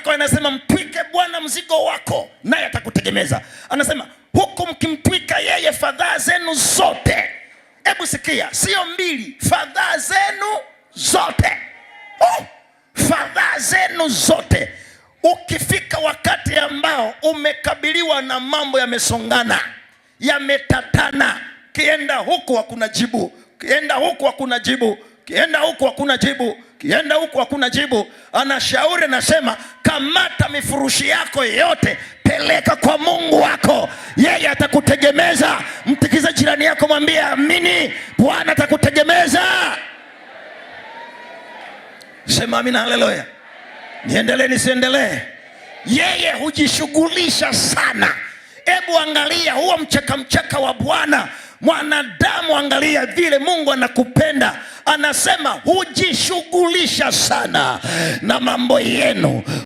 maandiko yanasema mtwike Bwana mzigo wako naye atakutegemeza. Anasema huku mkimtwika yeye fadhaa zenu zote. Hebu sikia, sio mbili, fadhaa zenu zote. Fadhaa zenu zote. Ukifika wakati ambao umekabiliwa na mambo yamesongana, yametatana, kienda huku hakuna jibu, kienda huku hakuna jibu, kienda huku hakuna jibu, kienda huku hakuna jibu, anashauri nasema, kamata mifurushi yako yote, peleka kwa Mungu wako, yeye atakutegemeza. Mtikiza jirani yako, mwambie amini, Bwana atakutegemeza. Sema amina, haleluya. Niendelee nisiendelee? Yeye hujishughulisha sana. Hebu angalia huo mchaka wa Bwana. Mwanadamu, angalia vile Mungu anakupenda. Anasema hujishughulisha sana na mambo yenu.